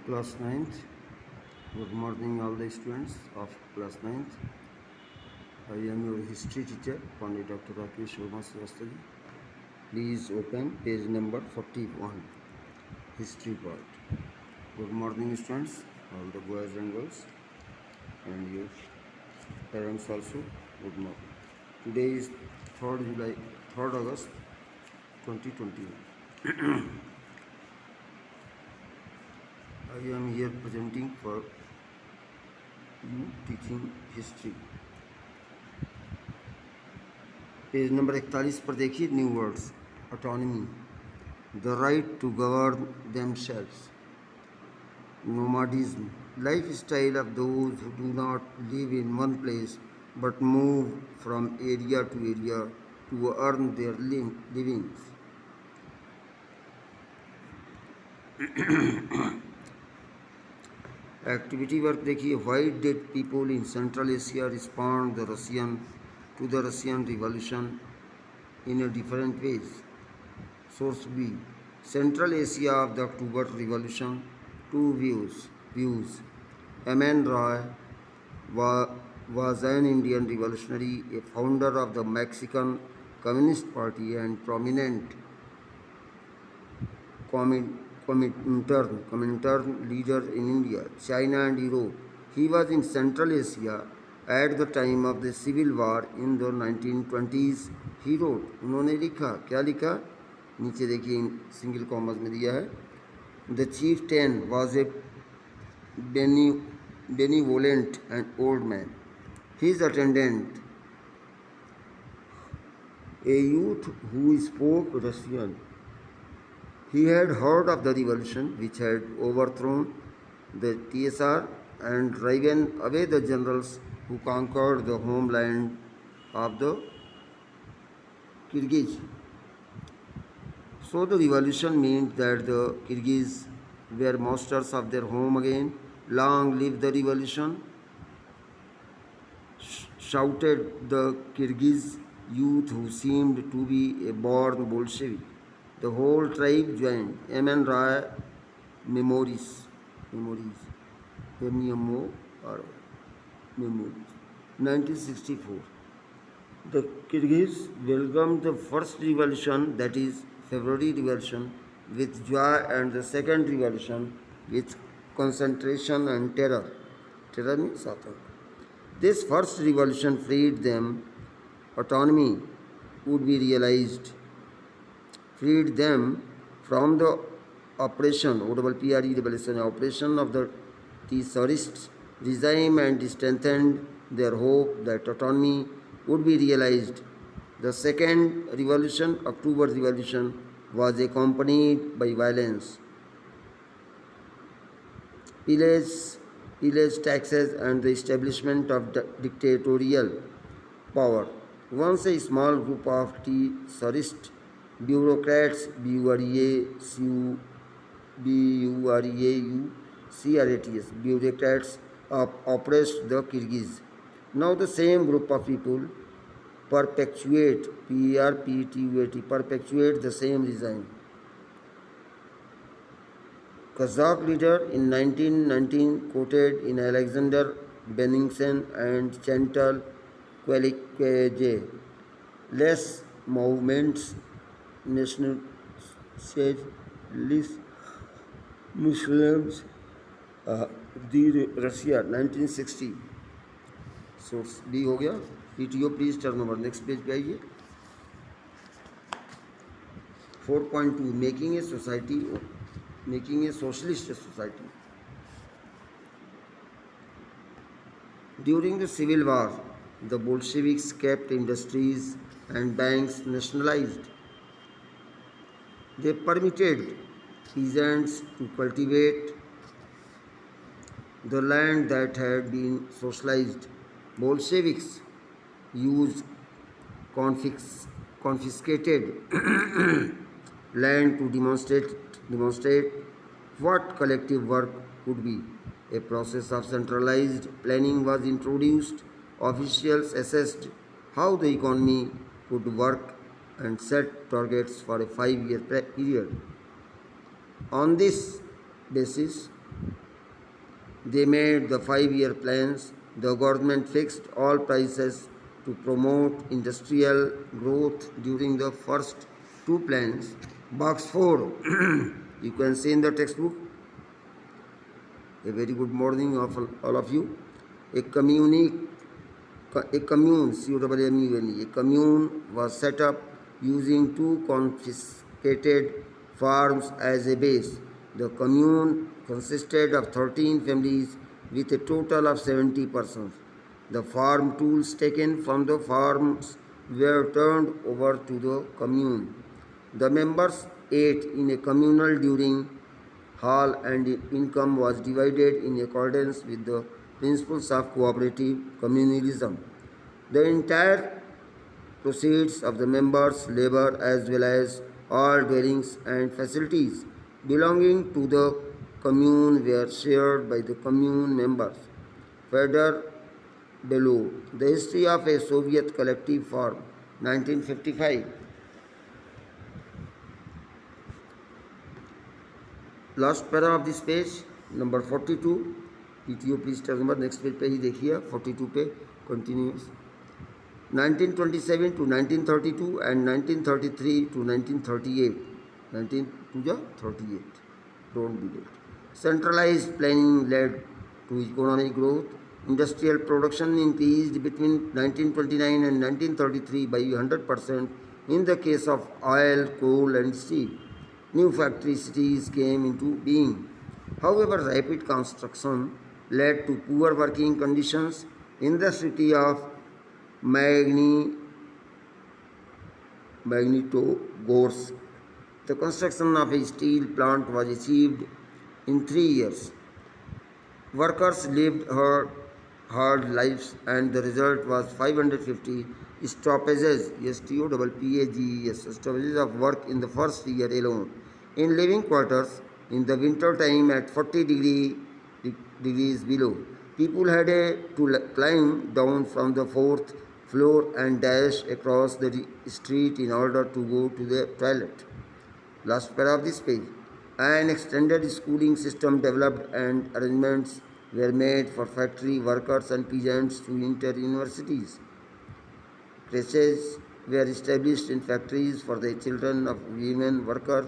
Class 9th. Good morning all the students of class 9th. I am your history teacher, Pandit Dr. Rakesh Sharma Srivastava. Please open page number 41, history part. Good morning students, all the boys and girls, and your parents also. Good morning. Today is 3rd August 2021. I am here presenting for you teaching history. Page number 41 पर देखिए new words autonomy the right to govern themselves nomadism life style of those who do not live in one place but move from area to earn their livings activity work देखिए why did people in Central Asia respond to the Russian Revolution in a different ways. Source B. Central Asia of the October Revolution. Two views. M.N. Roy was an Indian revolutionary, a founder of the Mexican Communist Party and prominent Comintern leader in India, China and Europe. He was in Central Asia at the time of the civil war in the 1920s. He wrote, उन्होंने लिखा, क्या लिखा? नीचे देखिए single commerce में दिया है. The chieftain was a benevolent and old man. His attendant, a youth who spoke Russian. He had heard of the revolution which had overthrown the TSR and driven away the generals who conquered the homeland of the Kyrgyz. So the revolution meant that the Kyrgyz were masters of their home again. Long live the revolution, shouted the Kyrgyz youth who seemed to be a born Bolshevik. The whole tribe joined. M.N. Roy Memories. M-E-M-O-R-O. Memories. 1964. The Kyrgyz welcomed the first revolution, that is February Revolution, with joy, and the second revolution with concentration and terror. Terror means attank. This first revolution freed them. Autonomy would be realized. Freed them from the oppression, oppression of the Tsarist regime and strengthened their hope that autonomy would be realized. The second revolution, October Revolution, was accompanied by violence, pillage taxes, and the establishment of dictatorial power. Once a small group of Tsarist bureaucrats, bureaucrats oppressed the Kyrgyz. Now the same group of people perpetuate the same regime. Kazakh leader in 1919 quoted in Alexander Benningsen and Chantal Kvelikje, less movements, national socialist Muslims, the Russia 1960. Source D हो गया. PTO please turn over. Next page पे आइए. 4.2 making a socialist society. During the civil war, the Bolsheviks kept industries and banks nationalized. They permitted peasants to cultivate the land that had been socialized. Bolsheviks used confiscated land to demonstrate what collective work could be. A process of centralized planning was introduced. Officials assessed how the economy could work and set targets for a 5-year period. On this basis, They made the 5-year plans. The government fixed all prices to promote industrial growth during the first two plans. Box 4, you can see in the textbook. A very good morning of all of you. A commune, C-O-M-M-U-N-E, a commune was set up using two confiscated farms as a base. The commune consisted of 13 families with a total of 70 persons. The farm tools taken from the farms were turned over to the commune. The members ate in a communal during hall and income was divided in accordance with the principles of cooperative communalism. The entire proceeds of the members' labor as well as all dwellings and facilities belonging to the commune were shared by the commune members. Further below, the history of a Soviet collective farm, 1955. Last para of this page number 42 PTO please take number next page पे ही देखिए 42 पे continues 1927 to 1932 and 1933 to 1938 1938 don't be late. Centralized planning led to economic growth. Industrial production increased between 1929 and 1933 by 100% in the case of oil, coal and steel. New factory cities came into being. However, rapid construction led to poor working conditions in the city of Magnitogorsk. The construction of a steel plant was achieved in 3 years. Workers lived hard lives and the result was 550 stoppages, stoppages of work in the first year alone. In living quarters, in the winter time at 40 degrees below, people had to climb down from the 4th floor and dash across the street in order to go to the toilet. Last paragraph of this page. An extended schooling system developed and arrangements were made for factory workers and peasants to enter universities. Creches were established in factories for the children of women workers.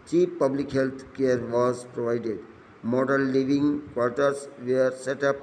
Cheap public health care was provided. Model living quarters were set up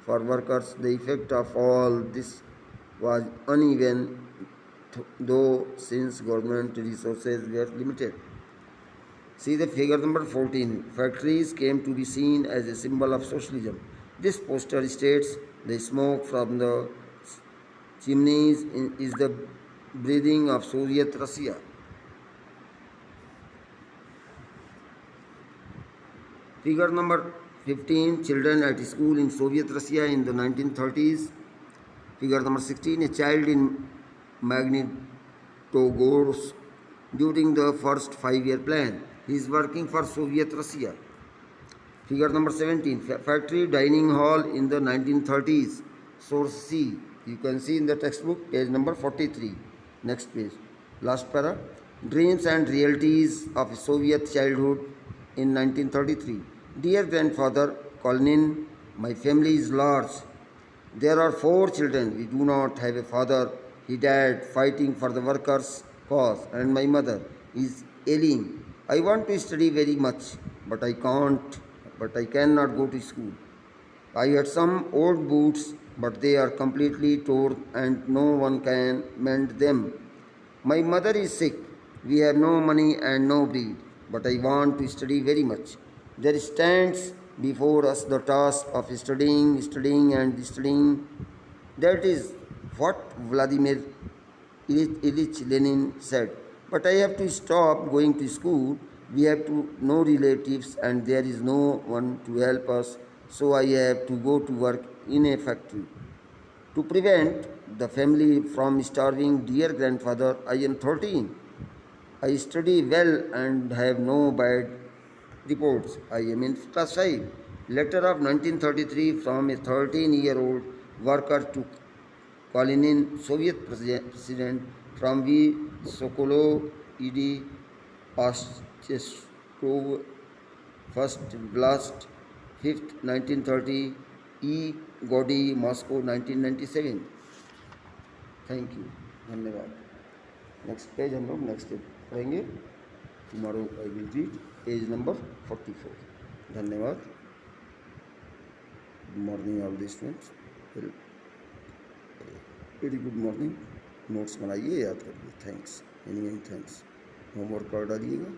for workers. The effect of all this was uneven, though since government resources were limited. See the figure number 14. Factories came to be seen as a symbol of socialism. This poster states the smoke from the chimneys is the breathing of Soviet Russia. Figure number 15. Children at school in Soviet Russia in the 1930s. Figure number 16. A child in Magnitogorsk during the first 5-year plan. He is working for Soviet Russia. Figure number 17. Factory dining hall in the 1930s. Source C. You can see in the textbook, page number 43. Next page. Last para. Dreams and realities of Soviet childhood in 1933. Dear grandfather Kalinin, my family is large. There are 4 children. We do not have a father. He died fighting for the workers' cause, and my mother is ailing. I want to study very much, but I cannot go to school. I had some old boots, but they are completely torn and no one can mend them. My mother is sick. We have no money and no bread, but I want to study very much. There stands before us the task of studying and studying. That is what Vladimir Ilyich Lenin said. But I have to stop going to school. We have no relatives and there is no one to help us, so I have to go to work in a factory. To prevent the family from starving, dear grandfather, I am 13. I study well and have no bad reports. I am in class 5. Letter of 1933 from a 13-year-old worker to Kalinin, Soviet President, from V. Sokolov, E.D. Pastcheskov, first blast, 5th 1930, E. Gaudy, Moscow 1997. Thank you, धन्यवाद। Next page हम लोग next पढ़ेंगे। Tomorrow I will read page number 44। धन्यवाद। Good morning all the students, very good morning. Notes बनाइए, याद करिए। Thanks, any thanks. Homework कर डालिएगा।